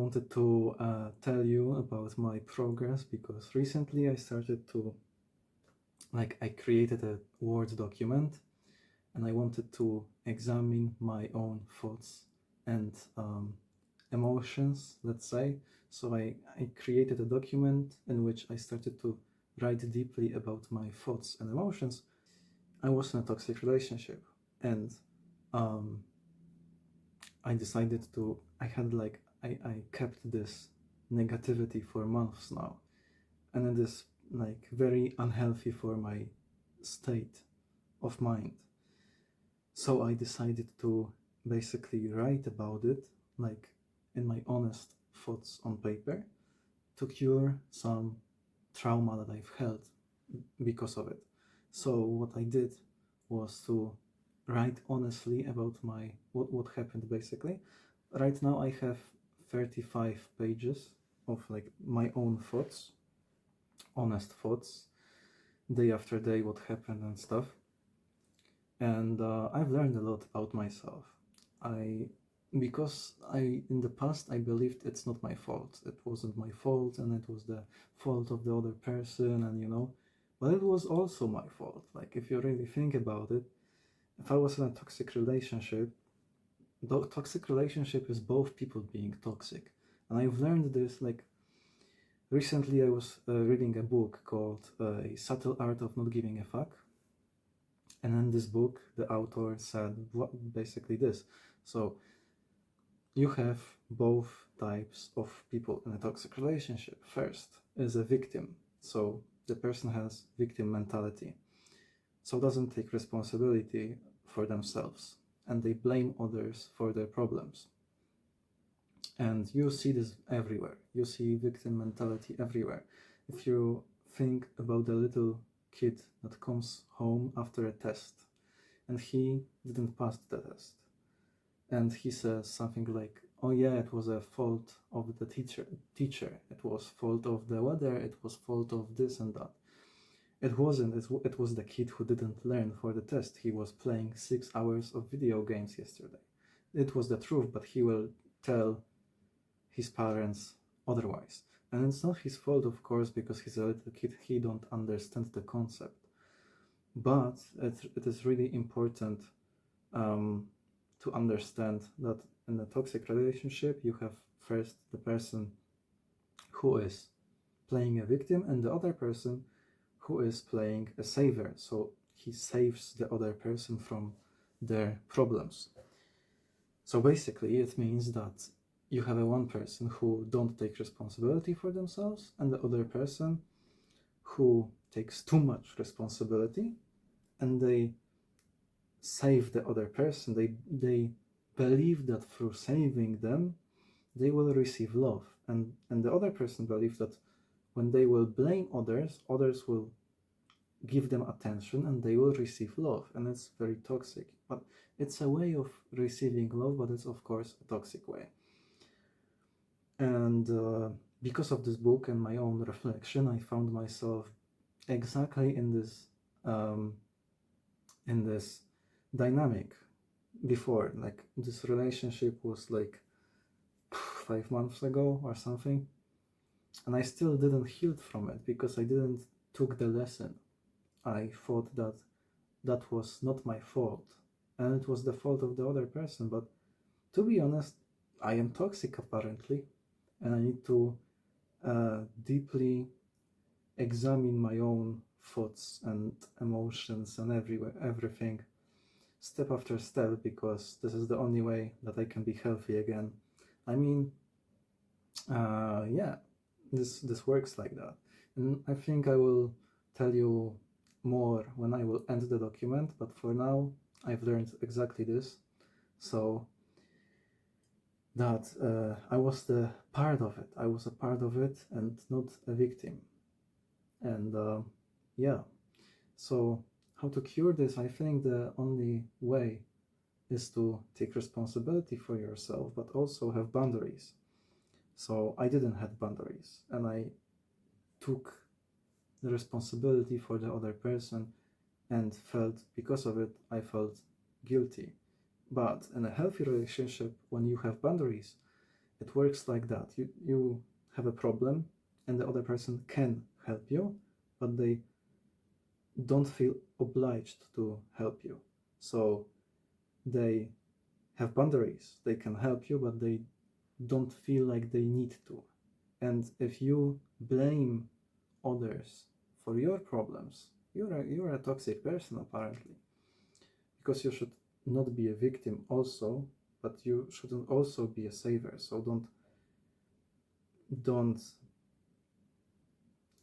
wanted to tell you about my progress because recently I started to, I created a Word document and I wanted to examine my own thoughts and emotions, let's say. So I created a document in which I started to write deeply about my thoughts and emotions. I was in a toxic relationship and um, I decided to, I kept this negativity for months now. And it is very unhealthy for my state of mind. So I decided to basically write about it, like in my honest thoughts on paper, to cure some trauma that I've held because of it. So what I did was to write honestly about what happened basically. Right now I have 35 pages of my own thoughts, honest thoughts, day after day, what happened and stuff. And I've learned a lot about myself. Because in the past I believed it's not my fault. It wasn't my fault, and it was the fault of the other person, and but it was also my fault. Like if you really think about it, if I was in a toxic relationship, the toxic relationship is both people being toxic, and I've learned this recently. I was reading a book called A Subtle Art of Not Giving a Fuck. And in this book, the author said basically this. So you have both types of people in a toxic relationship. First is a victim. So the person has victim mentality. So doesn't take responsibility for themselves. And they blame others for their problems. And you see this everywhere. You see victim mentality everywhere. If you think about the little kid that comes home after a test and he didn't pass the test, and he says something like, oh yeah, it was a fault of the teacher, it was fault of the weather, it was fault of this and that. It wasn't. It was the kid who didn't learn for the test. He was playing 6 hours of video games yesterday. It was the truth, but he will tell his parents otherwise. And it's not his fault, of course, because he's a little kid, he don't understand the concept. But it is really important to understand that in a toxic relationship, you have first the person who is playing a victim and the other person who is playing a savior. So he saves the other person from their problems. So basically, it means that you have a one person who don't take responsibility for themselves and the other person who takes too much responsibility and they save the other person. They believe that through saving them they will receive love, and the other person believes that when they will blame others, others will give them attention and they will receive love. And it's very toxic, but it's a way of receiving love, but it's of course a toxic way. And because of this book and my own reflection, I found myself exactly in this dynamic before. Like this relationship was 5 months ago or something, and I still didn't heal from it because I didn't took the lesson. I thought that that was not my fault and it was the fault of the other person. But to be honest, I am toxic apparently, and I need to deeply examine my own thoughts and emotions and everything step after step, because this is the only way that I can be healthy again. I mean, yeah, this works like that. And I think I will tell you more when I will end the document, but for now I've learned exactly this. So that I was the part of it. I was a part of it and not a victim. And yeah, so how to cure this? I think the only way is to take responsibility for yourself, but also have boundaries. So I didn't have boundaries, and I took the responsibility for the other person and because of it, I felt guilty. But in a healthy relationship, when you have boundaries, it works like that. You have a problem and the other person can help you, but they don't feel obliged to help you. So they have boundaries. They can help you, but they don't feel like they need to. And if you blame others for your problems, you're a toxic person apparently. Because you should not be a victim also, but you shouldn't also be a savior. So don't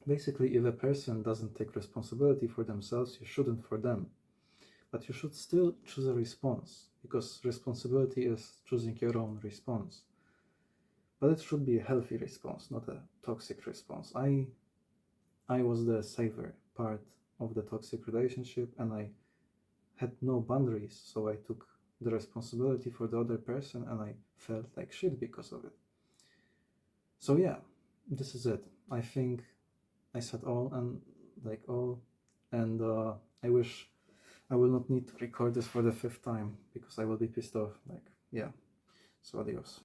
basically, if a person doesn't take responsibility for themselves, you shouldn't for them. But you should still choose a response, because responsibility is choosing your own response. But it should be a healthy response, not a toxic response. I was the saver part of the toxic relationship, and I had no boundaries, so I took the responsibility for the other person, and I felt like shit because of it. So yeah, this is it. I think I said all, and I wish I will not need to record this for the 5th time, because I will be pissed off. Like, yeah. So adios.